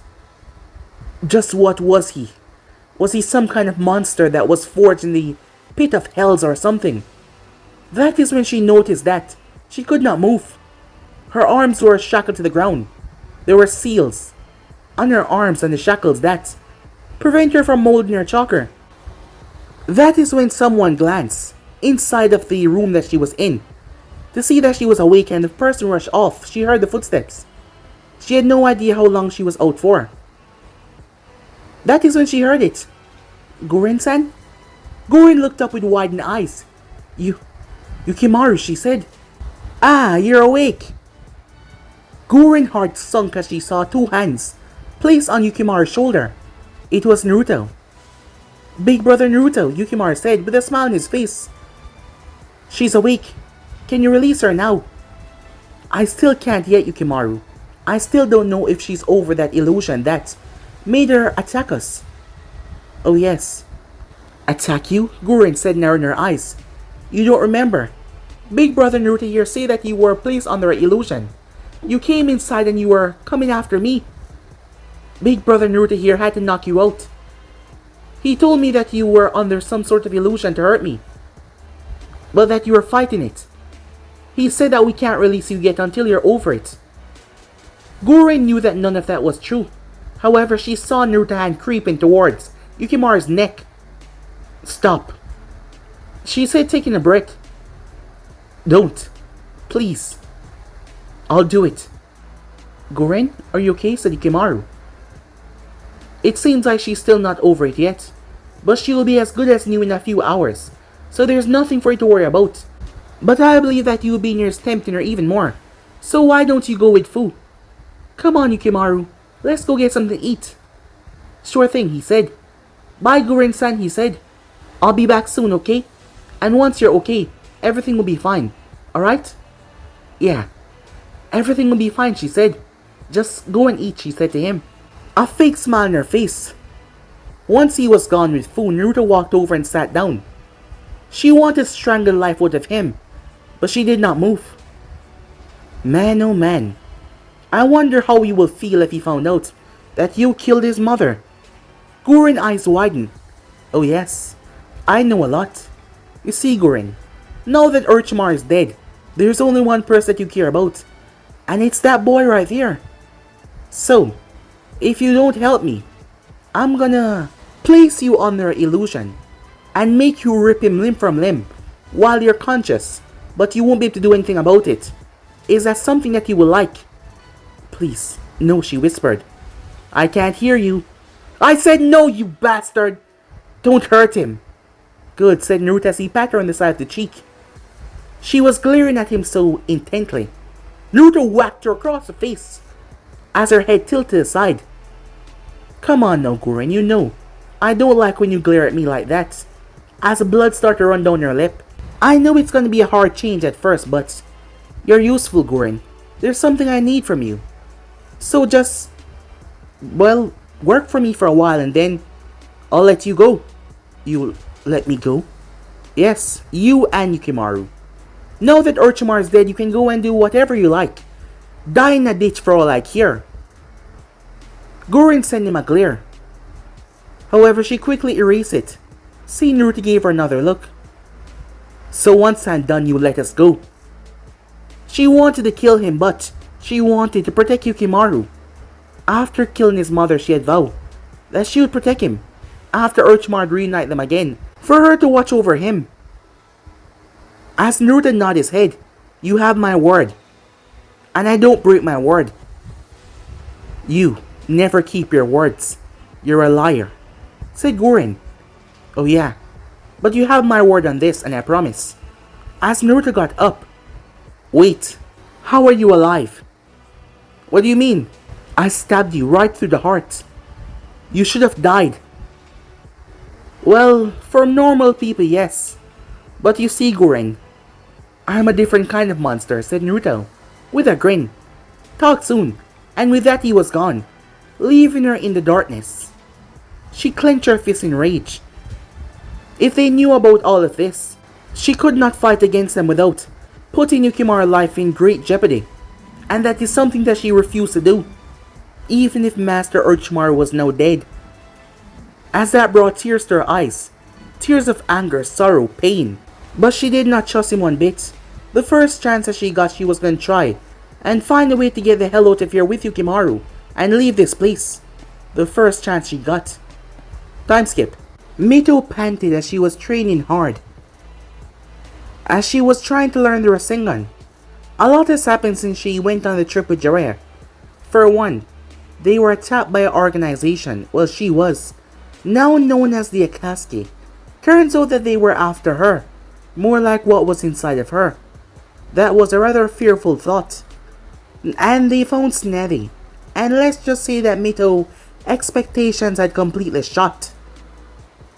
Just what was he? Was he some kind of monster that was forged in the pit of hells or something? That is when she noticed that she could not move. Her arms were shackled to the ground. There were seals on her arms and the shackles that prevent her from molding her chakra. That is when someone glanced inside of the room that she was in to see that she was awake, and the person rushed off. She heard the footsteps. She had no idea how long she was out for. That is when she heard it. Guren-san? Guren looked up with widened eyes. Yukimaru, she said. Ah, you're awake. Guren's heart sunk as she saw two hands placed on Yukimaru's shoulder. It was Naruto. Big brother Naruto, Yukimaru said with a smile on his face. She's awake. Can you release her now? I still can't yet, Yukimaru. I still don't know if she's over that illusion that made her attack us. Oh yes. Attack you? Guren said, narrowing her eyes. You don't remember. Big brother Naruto here say that you were placed under an illusion. You came inside and you were coming after me. Big brother Naruto here had to knock you out. He told me that you were under some sort of illusion to hurt me, but that you were fighting it. He said that we can't release you yet until you're over it. Guren knew that none of that was true. However, she saw Naruto's hand creeping towards Yukimaru's neck. Stop, she said, taking a breath. Don't. Please. I'll do it. Guren, are you okay? Said Yukimaru. It seems like she's still not over it yet, but she will be as good as new in a few hours, so there's nothing for you to worry about. But I believe that you being here is tempting her even more, so why don't you go with Fu? Come on, Yukimaru, let's go get something to eat. Sure thing, he said. Bye, Guren-san, he said. I'll be back soon, okay? And once you're okay, everything will be fine, alright? Yeah, everything will be fine, she said. Just go and eat, she said to him, a fake smile on her face. Once he was gone with Fu, Naruto walked over and sat down. She wanted to strangle life out of him, but she did not move. Man, oh man. I wonder how he will feel if he found out that you killed his mother. Guren's eyes widened. Oh yes, I know a lot. You see, Guren, now that Orochimaru is dead, there's only one person that you care about, and it's that boy right there. So, if you don't help me, I'm gonna place you under illusion and make you rip him limb from limb while you're conscious, but you won't be able to do anything about it. Is that something that you will like? Please, no, she whispered. I can't hear you. I said no, you bastard! Don't hurt him. Good, said Naruto as he patted her on the side of the cheek. She was glaring at him so intently. Naruto whacked her across the face as her head tilted aside. Come on now, Guren, you know. I don't like when you glare at me like that. As the blood started to run down her lip. I know it's gonna be a hard change at first, but you're useful, Guren. There's something I need from you. So just, well, work for me for a while and then I'll let you go. You'll let me go? Yes, you and Yukimaru. Now that Orochimaru is dead, you can go and do whatever you like. Die in a ditch for all I care. Guren sent him a glare. However, she quickly erased it. Seeing Naruto gave her another look. So once I'm done, you let us go. She wanted to kill him, but she wanted to protect Yukimaru. After killing his mother, she had vowed that she would protect him after Orochimaru reunite them again, for her to watch over him. As Naruto nodded his head, you have my word, and I don't break my word. You never keep your words. You're a liar, said Guren. Oh yeah, but you have my word on this, and I promise. As Naruto got up. Wait, how are you alive? What do you mean? I stabbed you right through the heart. You should have died. Well, for normal people, yes. But you see, Guren, I'm a different kind of monster, said Naruto, with a grin. Talk soon. And with that he was gone, leaving her in the darkness. She clenched her fist in rage. If they knew about all of this, she could not fight against them without putting Yukimaru's life in great jeopardy. And that is something that she refused to do, even if Master Orochimaru was now dead. As that brought tears to her eyes, tears of anger, sorrow, pain. But she did not trust him one bit. The first chance that she got, she was going to try and find a way to get the hell out of here with Yukimaru and leave this place. The first chance she got. Time skip. Mito panted as she was training hard. As she was trying to learn the Rasengan. A lot has happened since she went on the trip with Jiraiya. For one, they were attacked by an organization, well she was, now known as the Akatsuki. Turns out that they were after her, more like what was inside of her. That was a rather fearful thought. And they found Tsunade, and let's just say that Mito expectations had completely shot.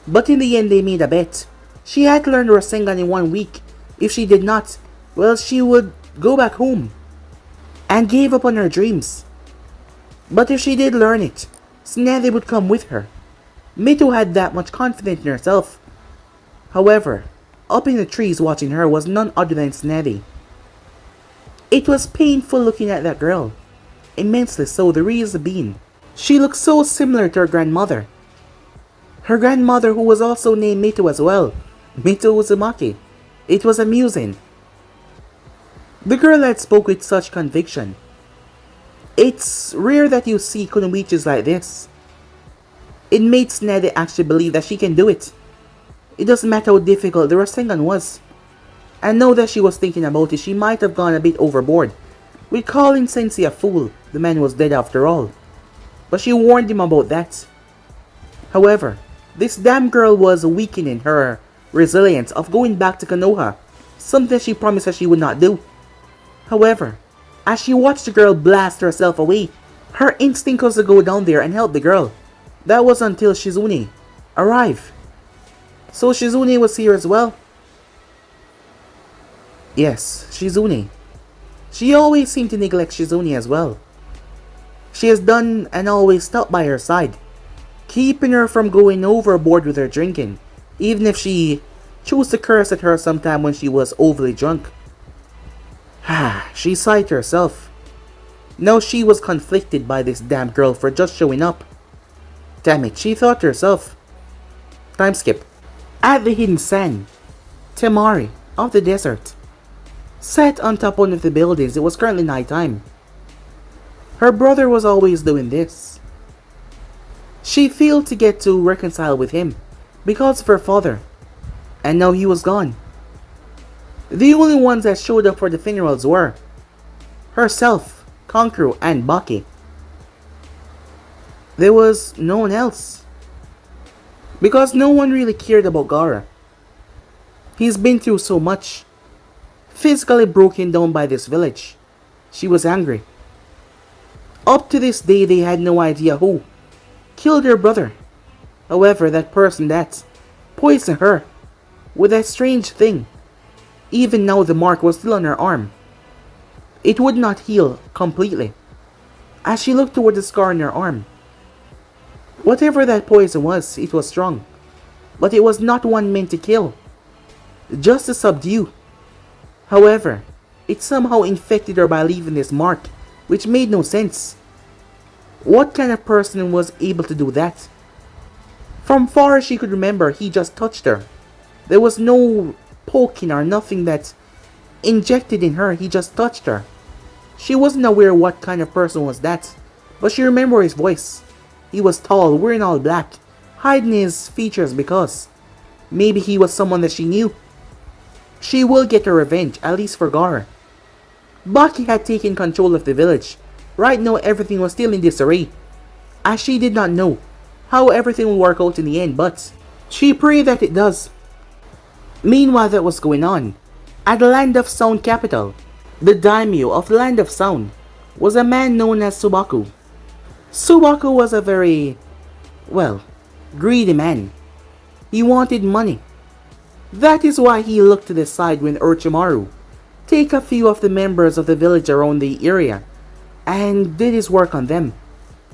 But in the end they made a bet. She had to learn the Rasengan in 1 week. If she did not, well she would go back home and gave up on her dreams. But if she did learn it, Tsunade would come with her. Mito had that much confidence in herself. However, up in the trees watching her was none other than Tsunade. It was painful looking at that girl. Immensely so, the reason being, she looked so similar to her grandmother. Her grandmother, who was also named Mito as well, Mito Uzumaki. It was amusing. The girl had spoke with such conviction. It's rare that you see kunoichis like this. It made Tsunade actually believe that she can do it. It doesn't matter how difficult the Rasengan was. And now that she was thinking about it, she might have gone a bit overboard with calling Sensei a fool. The man was dead after all. But she warned him about that. However, this damn girl was weakening her resilience of going back to Konoha, something she promised that she would not do. However, as she watched the girl blast herself away, her instinct was to go down there and help the girl. That was until Shizune arrived. So Shizune was here as well? Yes, Shizune. She always seemed to neglect Shizune as well. She has done and always stopped by her side, keeping her from going overboard with her drinking, even if she chose to curse at her sometime when she was overly drunk. She sighed to herself. Now she was conflicted by this damn girl for just showing up. Damn it, she thought to herself. Time skip. At the hidden sand, Temari of the desert sat on top of one of the buildings. It was currently nighttime. Her brother was always doing this. She failed to get to reconcile with him because of her father, and now he was gone. The only ones that showed up for the funerals were herself, Kankuro, and Baki. There was no one else, because no one really cared about Gaara. He's been through so much, physically broken down by this village. She was angry. Up to this day, they had no idea who killed her brother. However, that person that poisoned her with that strange thing, even now the mark was still on her arm. It would not heal completely. As she looked toward the scar on her arm, whatever that poison was, it was strong. But it was not one meant to kill, just to subdue. However, it somehow infected her by leaving this mark, which made no sense. What kind of person was able to do that? From far as she could remember, he just touched her. There was no poking or nothing that injected in her, he just touched her. She wasn't aware what kind of person was that, but she remembered his voice. He was tall, wearing all black, hiding his features because maybe he was someone that she knew. She will get her revenge, at least for Gaara. Baki had taken control of the village. Right now everything was still in disarray, as she did not know how everything will work out in the end, but she prayed that it does. Meanwhile, that was going on at the Land of Sound capital. The daimyo of the Land of Sound was a man known as Subaku. Subaku was a very, greedy man. He wanted money. That is why he looked to the side when Orochimaru take a few of the members of the village around the area and did his work on them.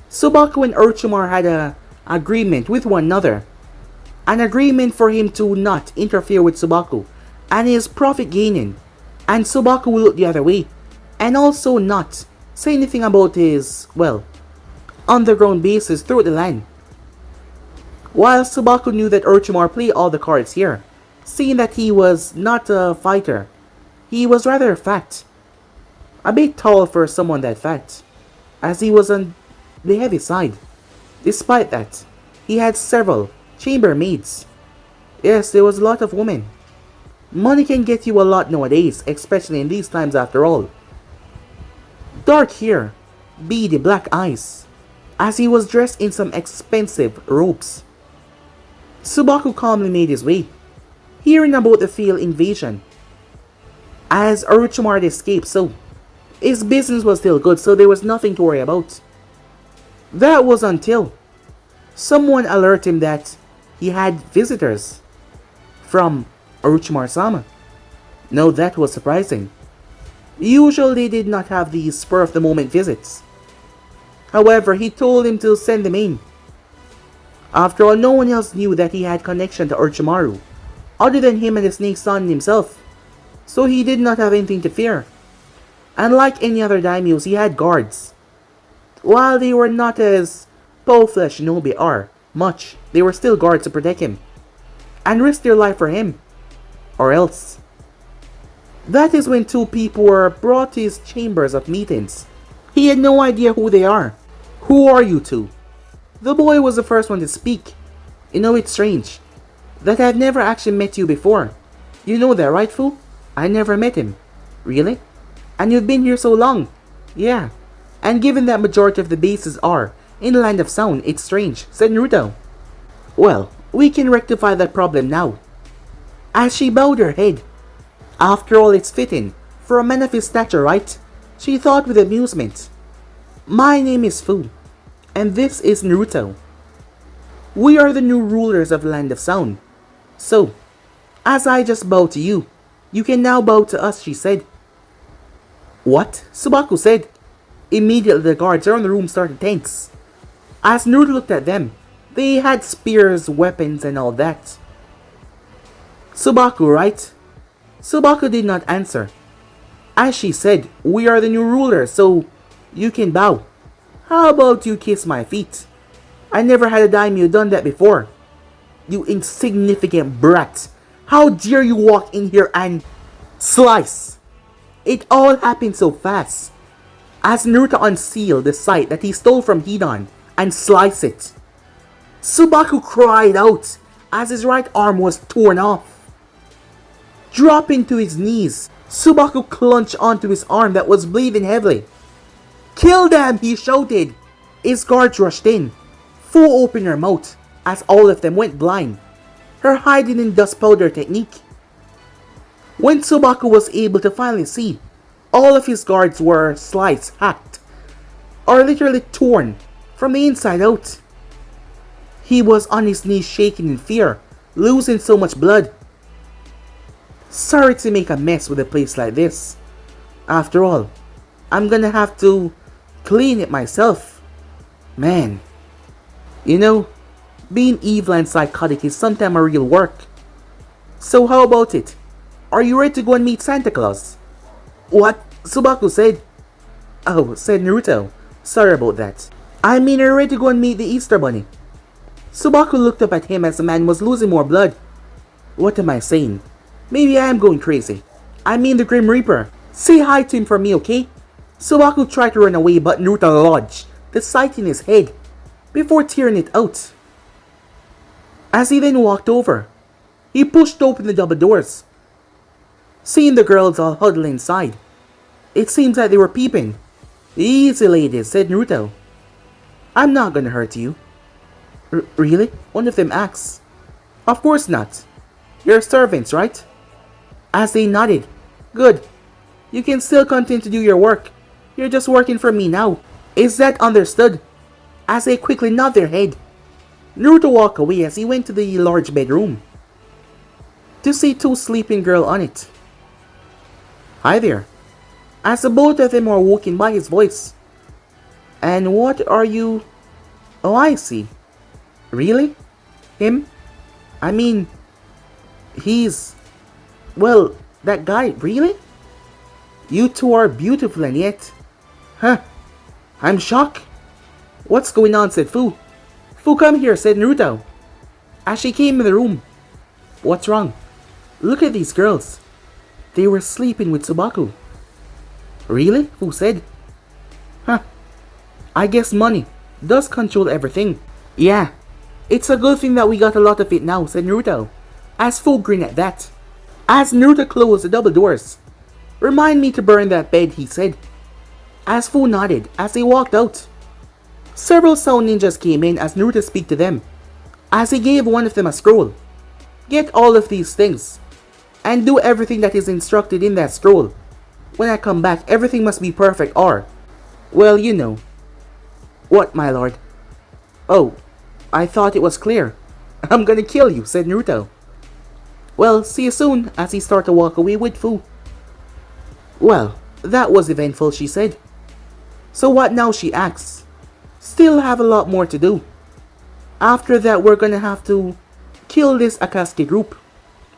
Subaku and Orochimaru had an agreement with one another. An agreement for him to not interfere with Subaku and his profit gaining, and Subaku will look the other way and also not say anything about his, underground bases throughout the land. While Subaku knew that Orochimaru played all the cards here, seeing that he was not a fighter, he was rather fat. A bit tall for someone that fat, as he was on the heavy side. Despite that, he had several chambermaids. Yes, there was a lot of women. Money can get you a lot nowadays, especially in these times after all. Dark hair, beady black eyes, as he was dressed in some expensive robes. Subaku calmly made his way, hearing about the failed invasion, as Orochimaru had escaped, so his business was still good, so there was nothing to worry about. That was until someone alerted him that he had visitors from Orochimaru-sama. Now that was surprising. Usually they did not have these spur-of-the-moment visits. However, he told him to send them in. After all, no one else knew that he had connection to Orochimaru, other than him and the Snake Son himself, so he did not have anything to fear. Unlike any other daimyos, he had guards. While they were not as powerful as shinobi are, much, they were still guards to protect him, and risk their life for him, or else. That is when two people were brought to his chambers of meetings. He had no idea who they are. Who are you two? The boy was the first one to speak. You know, it's strange that I've never actually met you before. You know that, right, fool? I never met him. Really? And you've been here so long? Yeah. And given that majority of the bases are in the Land of Sound, it's strange, said Naruto. Well, we can rectify that problem now. As she bowed her head. After all, it's fitting for a man of his stature, right? She thought with amusement. My name is Fu, and this is Naruto. We are the new rulers of the Land of Sound. So, as I just bowed to you, you can now bow to us, she said. What? Subaku said. Immediately the guards around the room started tense. As Naruto looked at them, they had spears, weapons, and all that. Subaku, right? Subaku did not answer. As she said, we are the new rulers, so you can bow. How about you kiss my feet? I never had a daimyo done that before. You insignificant brat. How dare you walk in here and slice? It all happened so fast. As Naruto unsealed the sight that he stole from Hidan and sliced it, Subaku cried out as his right arm was torn off. Dropping to his knees, Subaku clutched onto his arm that was bleeding heavily. "Kill them!" he shouted. His guards rushed in. Fu opened her mouth as all of them went blind, her hiding in dust powder technique. When Subaku was able to finally see, all of his guards were sliced, hacked, or literally torn from the inside out. He was on his knees shaking in fear, losing so much blood. Sorry to make a mess with a place like this. After all, I'm gonna have to clean it myself. Man, you know, being evil and psychotic is sometimes a real work. So how about it? Are you ready to go and meet Santa Claus? What? Subaku said. Oh, said Naruto. Sorry about that. I mean, are you ready to go and meet the Easter Bunny? Subaku looked up at him as the man was losing more blood. What am I saying? Maybe I am going crazy. I mean the Grim Reaper. Say hi to him for me, okay? Subaku tried to run away, but Naruto lodged the sight in his head before tearing it out. As he then walked over, he pushed open the double doors. Seeing the girls all huddled inside, it seems like they were peeping. "Easy, ladies," said Naruto. "I'm not gonna hurt you." Really? One of them asked. "Of course not. You're servants, right?" As they nodded. "Good. You can still continue to do your work. You're just working for me now. Is that understood?" As they quickly nod their head, Naruto walked away as he went to the large bedroom to see two sleeping girls on it. "Hi there," as the both of them were woken by his voice. "And what are you..." "Oh, I see. Really? Him? I mean, he's... well, that guy, really? You two are beautiful and yet... Huh, I'm shocked." "What's going on?" said Fu. "Fu, come here," said Naruto, as she came in the room. "What's wrong?" "Look at these girls. They were sleeping with Subaku." "Really?" Fu said. "Huh, I guess money does control everything." "Yeah, it's a good thing that we got a lot of it now," said Naruto, as Fu grinned at that. As Naruto closed the double doors, "Remind me to burn that bed," he said, as Fu nodded as they walked out. Several sound ninjas came in as Naruto spoke to them, as he gave one of them a scroll. "Get all of these things, and do everything that is instructed in that scroll. When I come back, everything must be perfect or... well, you know." "What, my lord?" "Oh, I thought it was clear." "I'm gonna kill you," said Naruto. "Well, see you soon," as he started to walk away with Fu. "Well, that was eventful," she said. "So what now?" she asked. "Still have a lot more to do. After that, we're gonna have to kill this Akatsuki group.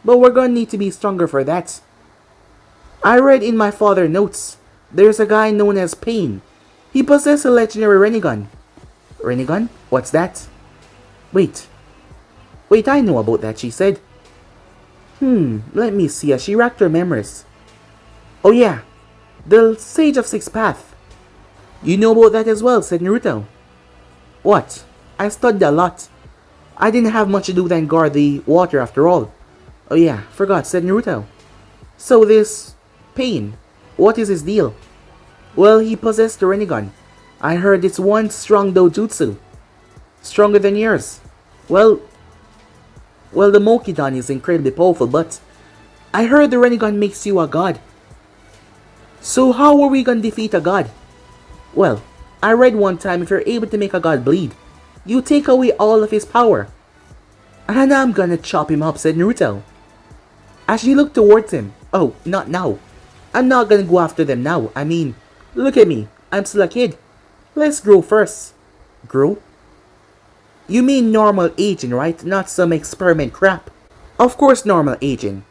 But we're gonna need to be stronger for that. I read in my father's notes, there's a guy known as Pain. He possessed a legendary Rinnegan." "Rinnegan? What's that?" Wait, I know about that," she said. Let me see," as she racked her memories. "Oh yeah, the Sage of Six Path." "You know about that as well," said Naruto. "What? I studied a lot. I didn't have much to do than guard the water after all." "Oh yeah, forgot," said Naruto. "So this Pain, what is his deal?" "Well, he possessed the Rinnegan. I heard it's one strong dojutsu. Stronger than yours. Well, the Mokidan is incredibly powerful, but I heard the Rinnegan makes you a god." "So how are we gonna defeat a god?" "Well, I read one time if you're able to make a god bleed, you take away all of his power." "And I'm gonna chop him up," said Naruto, as she looked towards him. "Oh, not now. I'm not gonna go after them now. I mean, look at me. I'm still a kid. Let's grow first." "Grow? You mean normal aging, right? Not some experiment crap." "Of course normal aging.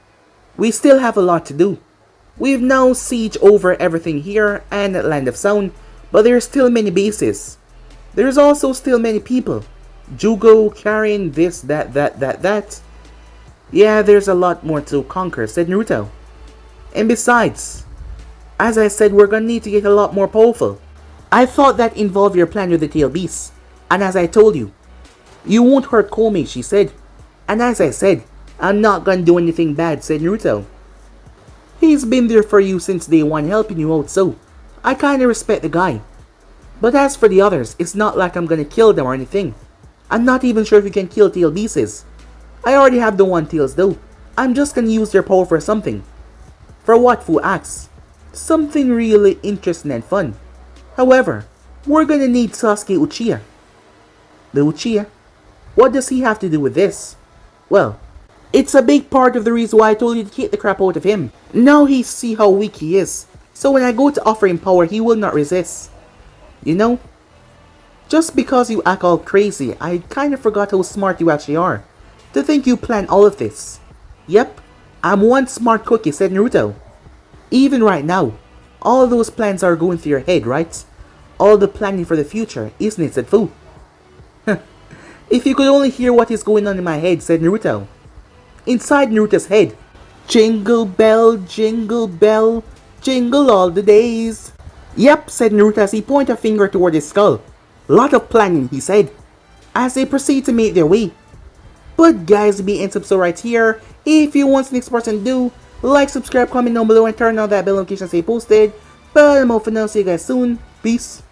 We still have a lot to do. We've now sieged over everything here and Land of Sound, but there's still many bases. There's also still many people. Jugo carrying this, that. Yeah, there's a lot more to conquer, said Naruto. And besides, as I said, we're gonna need to get a lot more powerful. I thought that involved your plan with the tail beast. And as I told you, you won't hurt Komi, she said. And as I said, I'm not gonna do anything bad, said Naruto. He's been there for you since day one helping you out, so I kinda respect the guy. But as for the others, it's not like I'm gonna kill them or anything. I'm not even sure if you can kill tail beasts. I already have the one tails though. I'm just gonna use their power for something. For what, Fu asks. Something really interesting and fun. However, we're gonna need Sasuke Uchiha. The Uchiha? What does he have to do with this? Well, it's a big part of the reason why I told you to kick the crap out of him. Now he see how weak he is. So when I go to offer him power, he will not resist. You know, just because you act all crazy, I kinda forgot how smart you actually are. To think you planned all of this. Yep, I'm one smart cookie, said Naruto. Even right now, all those plans are going through your head, right? All the planning for the future, isn't it, said Fu. If you could only hear what is going on in my head, said Naruto. Inside Naruto's head, jingle bell, jingle all the days. Yep, said Naruto as he pointed a finger toward his skull. Lot of planning, he said, as they proceed to make their way. But guys, be in episode right here. If you want the next person to do, like, subscribe, comment down below, and turn on that bell notification to stay posted. But I'm out for now, see you guys soon. Peace.